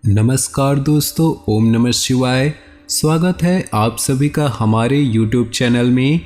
नमस्कार दोस्तों, ओम नमः शिवाय। स्वागत है आप सभी का हमारे YouTube चैनल में।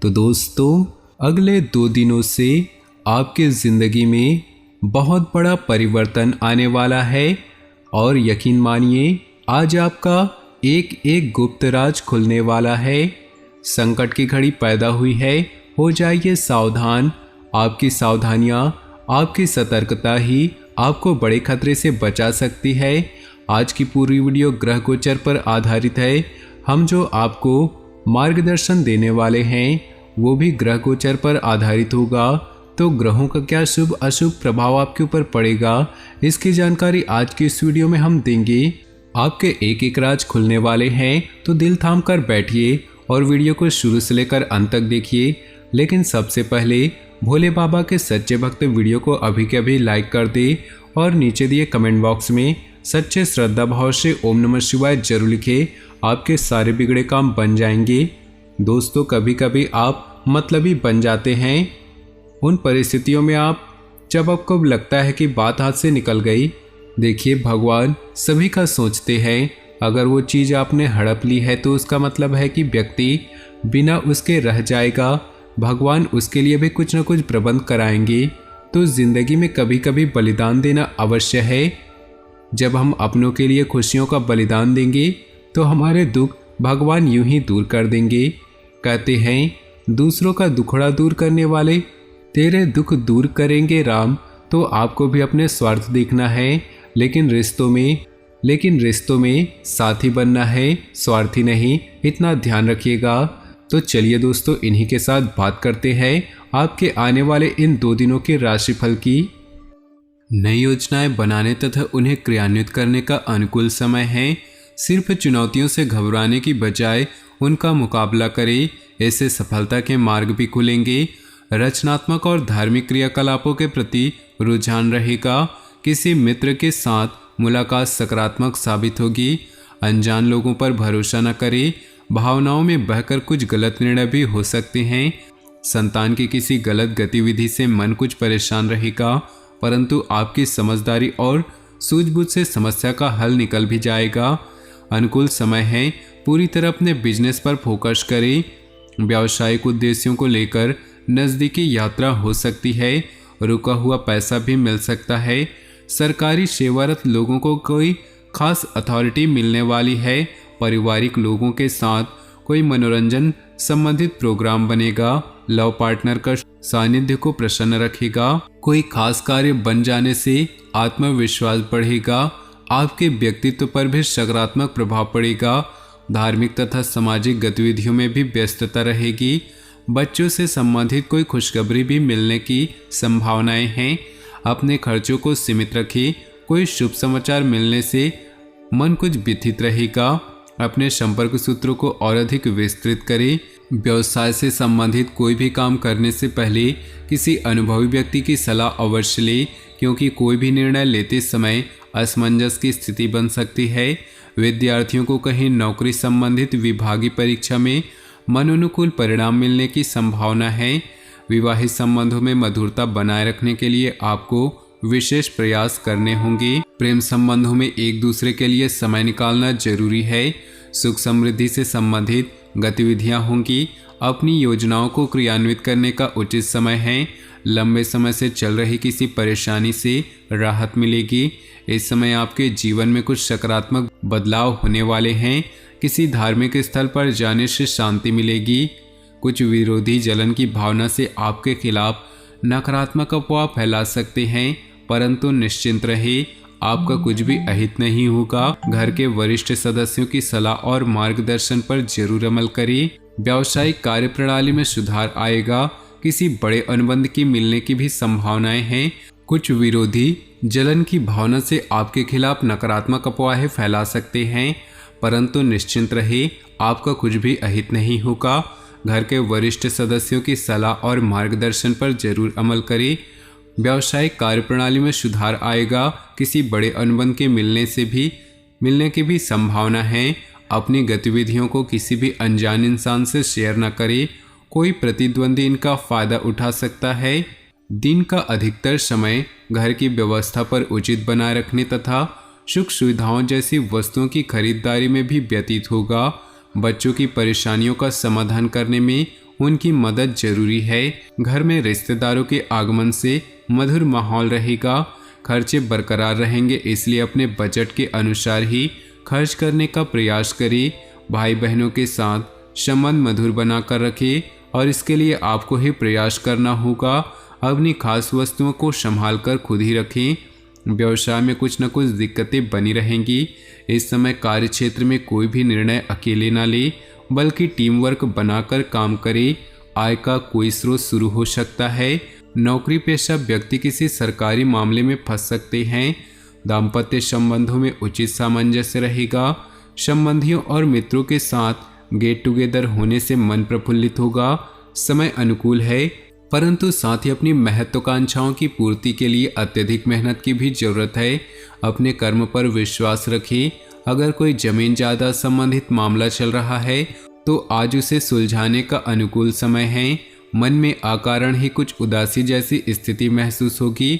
तो दोस्तों, अगले 2 दिनों से आपके ज़िंदगी में बहुत बड़ा परिवर्तन आने वाला है और यकीन मानिए आज आपका एक एक गुप्त राज खुलने वाला है। संकट की घड़ी पैदा हुई है, हो जाइए सावधान। आपकी सावधानियाँ, आपकी सतर्कता ही आपको बड़े खतरे से बचा सकती है। आज की पूरी वीडियो ग्रह गोचर पर आधारित है। हम जो आपको मार्गदर्शन देने वाले हैं वो भी ग्रह गोचर पर आधारित होगा। तो ग्रहों का क्या शुभ अशुभ प्रभाव आपके ऊपर पड़ेगा, इसकी जानकारी आज की इस वीडियो में हम देंगे। आपके एक एक राज खुलने वाले हैं, तो दिल थाम कर बैठिए और वीडियो को शुरू से लेकर अंत तक देखिए। लेकिन सबसे पहले भोले बाबा के सच्चे भक्त वीडियो को अभी के अभी लाइक कर दे और नीचे दिए कमेंट बॉक्स में सच्चे श्रद्धा भाव से ओम नमः शिवाय जरूर लिखे। आपके सारे बिगड़े काम बन जाएंगे। दोस्तों, कभी कभी आप मतलबी बन जाते हैं। उन परिस्थितियों में आप जब आपको लगता है कि बात हाथ से निकल गई। देखिए, भगवान सभी का सोचते हैं। अगर वो चीज़ आपने हड़प ली है तो उसका मतलब है कि व्यक्ति बिना उसके रह जाएगा। भगवान उसके लिए भी कुछ न कुछ प्रबंध कराएंगे। तो जिंदगी में कभी कभी बलिदान देना अवश्य है। जब हम अपनों के लिए खुशियों का बलिदान देंगे तो हमारे दुख भगवान यूं ही दूर कर देंगे। कहते हैं, दूसरों का दुखड़ा दूर करने वाले तेरे दुख दूर करेंगे राम। तो आपको भी अपने स्वार्थ देखना है, लेकिन रिश्तों में साथी बनना है, स्वार्थी नहीं। इतना ध्यान रखिएगा। तो चलिए दोस्तों, इन्हीं के साथ बात करते हैं आपके आने वाले इन 2 दिनों के राशिफल की। नई योजनाएं बनाने तथा उन्हें क्रियान्वित करने का अनुकूल समय है। सिर्फ चुनौतियों से घबराने की बजाय उनका मुकाबला करें, ऐसे सफलता के मार्ग भी खुलेंगे। रचनात्मक और धार्मिक क्रियाकलापों के प्रति रुझान रहेगा। किसी मित्र के साथ मुलाकात सकारात्मक साबित होगी। अनजान लोगों पर भरोसा न करें, भावनाओं में बहकर कुछ गलत निर्णय भी हो सकते हैं। संतान की किसी गलत गतिविधि से मन कुछ परेशान रहेगा, परंतु आपकी समझदारी और सूझबूझ से समस्या का हल निकल भी जाएगा। अनुकूल समय है, पूरी तरह अपने बिजनेस पर फोकस करें। व्यावसायिक उद्देश्यों को लेकर नज़दीकी यात्रा हो सकती है। रुका हुआ पैसा भी मिल सकता है। सरकारी सेवारत लोगों को कोई खास अथॉरिटी मिलने वाली है। पारिवारिक लोगों के साथ कोई मनोरंजन संबंधित प्रोग्राम बनेगा। लव पार्टनर का सानिध्य को प्रसन्न रखेगा। कोई खास कार्य बन जाने से आत्मविश्वास बढ़ेगा। आपके व्यक्तित्व पर भी सकारात्मक प्रभाव पड़ेगा। धार्मिक तथा सामाजिक गतिविधियों में भी व्यस्तता रहेगी। बच्चों से संबंधित कोई खुशखबरी भी मिलने की संभावनाएं हैं। अपने खर्चों को सीमित रखें। कोई शुभ समाचार मिलने से मन कुछ व्यथित रहेगा। अपने संपर्क सूत्रों को और अधिक विस्तृत करें। व्यवसाय से संबंधित कोई भी काम करने से पहले किसी अनुभवी व्यक्ति की सलाह अवश्य लें, क्योंकि कोई भी निर्णय लेते समय असमंजस की स्थिति बन सकती है। विद्यार्थियों को कहीं नौकरी संबंधित विभागीय परीक्षा में मनोनुकूल परिणाम मिलने की संभावना है। विवाहित संबंधों में मधुरता बनाए रखने के लिए आपको विशेष प्रयास करने होंगे। प्रेम संबंधों में एक दूसरे के लिए समय निकालना जरूरी है। सुख समृद्धि से संबंधित गतिविधियां होंगी। अपनी योजनाओं को क्रियान्वित करने का उचित समय है। लंबे समय से चल रही किसी परेशानी से राहत मिलेगी। इस समय आपके जीवन में कुछ सकारात्मक बदलाव होने वाले हैं। किसी धार्मिक स्थल पर जाने से शांति मिलेगी। कुछ विरोधी जलन की भावना से आपके खिलाफ नकारात्मक अफवाह फैला सकते हैं, परंतु निश्चिंत रहे, आपका कुछ भी अहित नहीं होगा। घर के वरिष्ठ सदस्यों की सलाह और मार्गदर्शन पर जरूर अमल करें। व्यावसायिक कार्य प्रणाली में सुधार आएगा। किसी बड़े अनुबंध की मिलने की भी संभावनाएं हैं। कुछ विरोधी जलन की भावना से आपके खिलाफ नकारात्मक अफवाहें फैला सकते हैं, परंतु निश्चिंत रहे, आपका कुछ भी अहित नहीं होगा। घर के वरिष्ठ सदस्यों की सलाह और मार्गदर्शन पर जरूर अमल करें। व्यावसायिक कार्यप्रणाली में सुधार आएगा। किसी बड़े अनुबंध के मिलने की भी संभावना है। अपनी गतिविधियों को किसी भी अनजान इंसान से शेयर न करें। कोई प्रतिद्वंदी इनका फायदा उठा सकता है। दिन का अधिकतर समय घर की व्यवस्था पर उचित बनाए रखने तथा सुख सुविधाओं जैसी वस्तुओं की खरीदारी में भी व्यतीत होगा। बच्चों की परेशानियों का समाधान करने में उनकी मदद जरूरी है। घर में रिश्तेदारों के आगमन से मधुर माहौल रहेगा। खर्चे बरकरार रहेंगे, इसलिए अपने बजट के अनुसार ही खर्च करने का प्रयास करें। भाई बहनों के साथ संबंध मधुर बनाकर रखें और इसके लिए आपको ही प्रयास करना होगा। अपनी खास वस्तुओं को संभाल कर खुद ही रखें। व्यवसाय में कुछ न कुछ दिक्कतें बनी रहेंगी। इस समय कार्य क्षेत्र में कोई भी निर्णय अकेले ना ले, बल्कि टीम वर्क बनाकर काम करे। आय का कोई स्रोत शुरू हो सकता है। नौकरी पेशा व्यक्ति किसी सरकारी मामले में फंस सकते हैं। दाम्पत्य संबंधों में उचित सामंजस्य रहेगा। संबंधियों और मित्रों के साथ गेट टुगेदर होने से मन प्रफुल्लित होगा। समय अनुकूल है, परंतु साथ ही अपनी महत्वाकांक्षाओं की पूर्ति के लिए अत्यधिक मेहनत की भी जरूरत है। अपने कर्म पर विश्वास रखें। अगर कोई जमीन जायदाद संबंधित मामला चल रहा है तो आज उसे सुलझाने का अनुकूल समय है। मन में अकारण ही कुछ उदासी जैसी स्थिति महसूस होगी।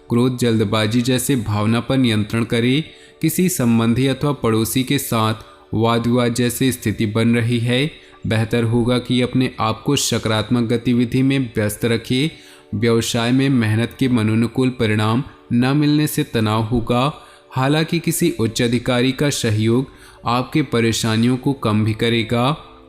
क्रोध, जल्दबाजी जैसे भावना पर नियंत्रण करें। किसी संबंधी अथवा पड़ोसी के साथ वाद विवाद जैसी स्थिति बन रही है। बेहतर होगा कि अपने आप को सकारात्मक गतिविधि में व्यस्त रखें। व्यवसाय में मेहनत के मनोनुकूल परिणाम न मिलने से तनाव होगा। हालांकि किसी उच्च अधिकारी का सहयोग आपके परेशानियों को कम भी करेगा।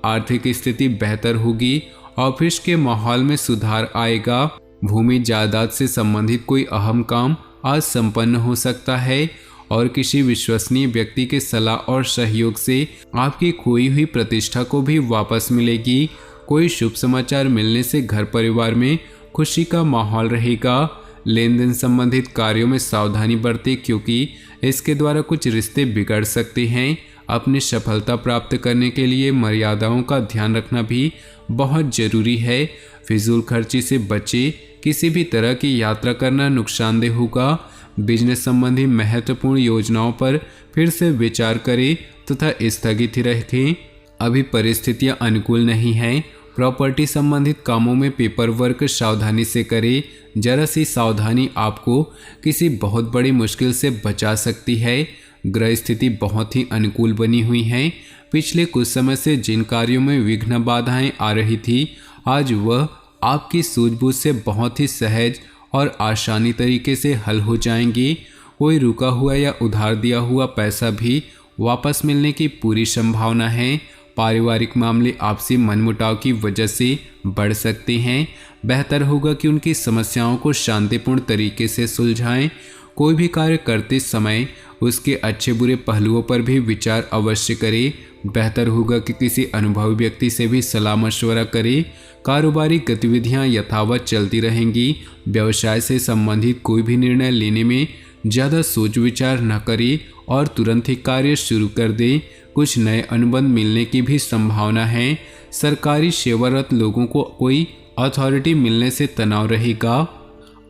आर्थिक स्थिति बेहतर होगी। ऑफिस के माहौल में सुधार आएगा। भूमि जायदाद से संबंधित कोई अहम काम आज संपन्न हो सकता है और किसी विश्वसनीय व्यक्ति के सलाह और सहयोग से आपकी खोई हुई प्रतिष्ठा को भी वापस मिलेगी। कोई शुभ समाचार मिलने से घर परिवार में खुशी का माहौल रहेगा। लेन देन संबंधित कार्यों में सावधानी बरतें, क्योंकि इसके द्वारा कुछ रिश्ते बिगड़ सकते हैं। अपनी सफलता प्राप्त करने के लिए मर्यादाओं का ध्यान रखना भी बहुत जरूरी है। फिजूल खर्ची से बचें। किसी भी तरह की यात्रा करना नुकसानदेह होगा। बिजनेस संबंधी महत्वपूर्ण योजनाओं पर फिर से विचार करें तथा स्थगित ही रखें। अभी परिस्थितियां अनुकूल नहीं हैं। प्रॉपर्टी संबंधित कामों में पेपर वर्क सावधानी से करें। जरा सी सावधानी आपको किसी बहुत बड़ी मुश्किल से बचा सकती है। ग्रह स्थिति बहुत ही अनुकूल बनी हुई है। पिछले कुछ समय से जिन कार्यों में विघ्न बाधाएं आ रही थी, आज वह आपकी सूझबूझ से बहुत ही सहज और आसानी तरीके से हल हो जाएंगी। कोई रुका हुआ या उधार दिया हुआ पैसा भी वापस मिलने की पूरी संभावना है। पारिवारिक मामले आपसी मनमुटाव की वजह से बढ़ सकते हैं। बेहतर होगा कि उनकी समस्याओं को शांतिपूर्ण तरीके से सुलझाएं। कोई भी कार्य करते समय उसके अच्छे बुरे पहलुओं पर भी विचार अवश्य करें। बेहतर होगा कि किसी अनुभवी व्यक्ति से भी सलाह मशवरा करें। कारोबारी गतिविधियां यथावत चलती रहेंगी। व्यवसाय से संबंधित कोई भी निर्णय लेने में ज़्यादा सोच विचार न करें और तुरंत ही कार्य शुरू कर दें। कुछ नए अनुबंध मिलने की भी संभावना है। सरकारी सेवारत लोगों को कोई अथॉरिटी मिलने से तनाव रहेगा।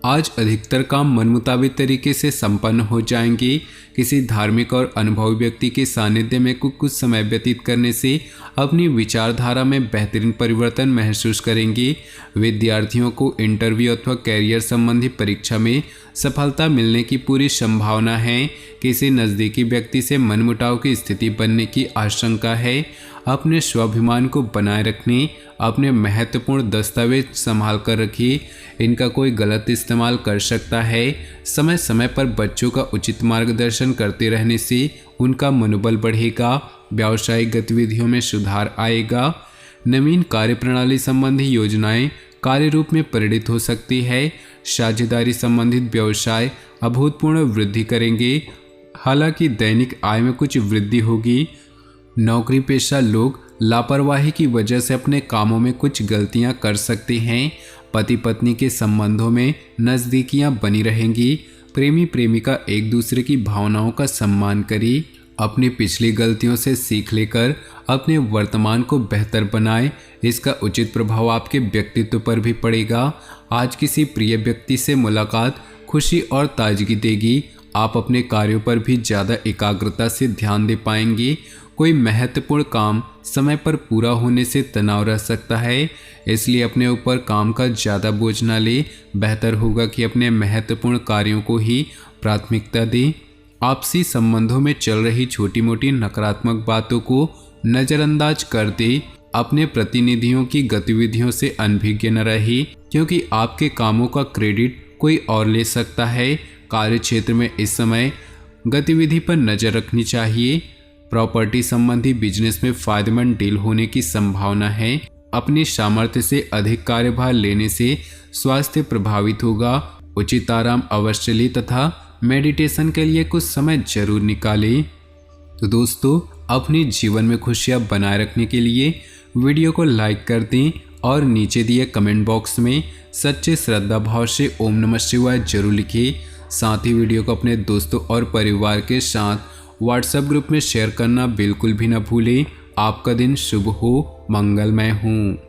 आज अधिकतर काम मनमुताबिक तरीके से संपन्न हो जाएंगे। किसी धार्मिक और अनुभवी व्यक्ति के सानिध्य में कुछ समय व्यतीत करने से अपनी विचारधारा में बेहतरीन परिवर्तन महसूस करेंगे। विद्यार्थियों को इंटरव्यू अथवा कैरियर संबंधी परीक्षा में सफलता मिलने की पूरी संभावना है। किसी नज़दीकी व्यक्ति से मनमुटाव की स्थिति बनने की आशंका है। अपने स्वाभिमान को बनाए रखने, अपने महत्वपूर्ण दस्तावेज संभाल कर रखिए। इनका कोई गलत इस्तेमाल कर सकता है। समय समय पर बच्चों का उचित मार्गदर्शन करते रहने से उनका मनोबल बढ़ेगा। व्यावसायिक गतिविधियों में सुधार आएगा। नवीन कार्यप्रणाली संबंधी योजनाएं कार्य रूप में परिणित हो सकती है। साझेदारी संबंधित व्यवसाय अभूतपूर्व वृद्धि करेंगे। हालांकि दैनिक आय में कुछ वृद्धि होगी। नौकरी पेशा लोग लापरवाही की वजह से अपने कामों में कुछ गलतियां कर सकते हैं। पति पत्नी के संबंधों में नज़दीकियां बनी रहेंगी। प्रेमी प्रेमिका एक दूसरे की भावनाओं का सम्मान करें। अपनी पिछली गलतियों से सीख लेकर अपने वर्तमान को बेहतर बनाएं। इसका उचित प्रभाव आपके व्यक्तित्व पर भी पड़ेगा। आज किसी प्रिय व्यक्ति से मुलाकात खुशी और ताजगी देगी। आप अपने कार्यों पर भी ज़्यादा एकाग्रता से ध्यान दे पाएंगे। कोई महत्वपूर्ण काम समय पर पूरा होने से तनाव रह सकता है, इसलिए अपने ऊपर काम का ज़्यादा बोझ न ले। बेहतर होगा कि अपने महत्वपूर्ण कार्यों को ही प्राथमिकता दें। आपसी संबंधों में चल रही छोटी मोटी नकारात्मक बातों को नज़रअंदाज करते अपने प्रतिनिधियों की गतिविधियों से अनभिज्ञ न रहे, क्योंकि आपके कामों का क्रेडिट कोई और ले सकता है। कार्य क्षेत्र में इस समय गतिविधि पर नज़र रखनी चाहिए। प्रॉपर्टी संबंधी बिजनेस में फायदेमंद डील होने की संभावना है। अपनी सामर्थ्य से अधिक कार्यभार लेने से स्वास्थ्य प्रभावित होगा। उचित आराम अवश्य लें तथा मेडिटेशन के लिए कुछ समय जरूर निकालें। तो दोस्तों, अपने जीवन में खुशियां बनाए रखने के लिए वीडियो को लाइक कर दें और नीचे दिए कमेंट बॉक्स में सच्चे श्रद्धा भाव से ओम नमः शिवाय जरूर लिखें। साथ ही वीडियो को अपने दोस्तों और परिवार के साथ व्हाट्सएप ग्रुप में शेयर करना बिल्कुल भी न भूलें। आपका दिन शुभ हो, मंगलमय हो।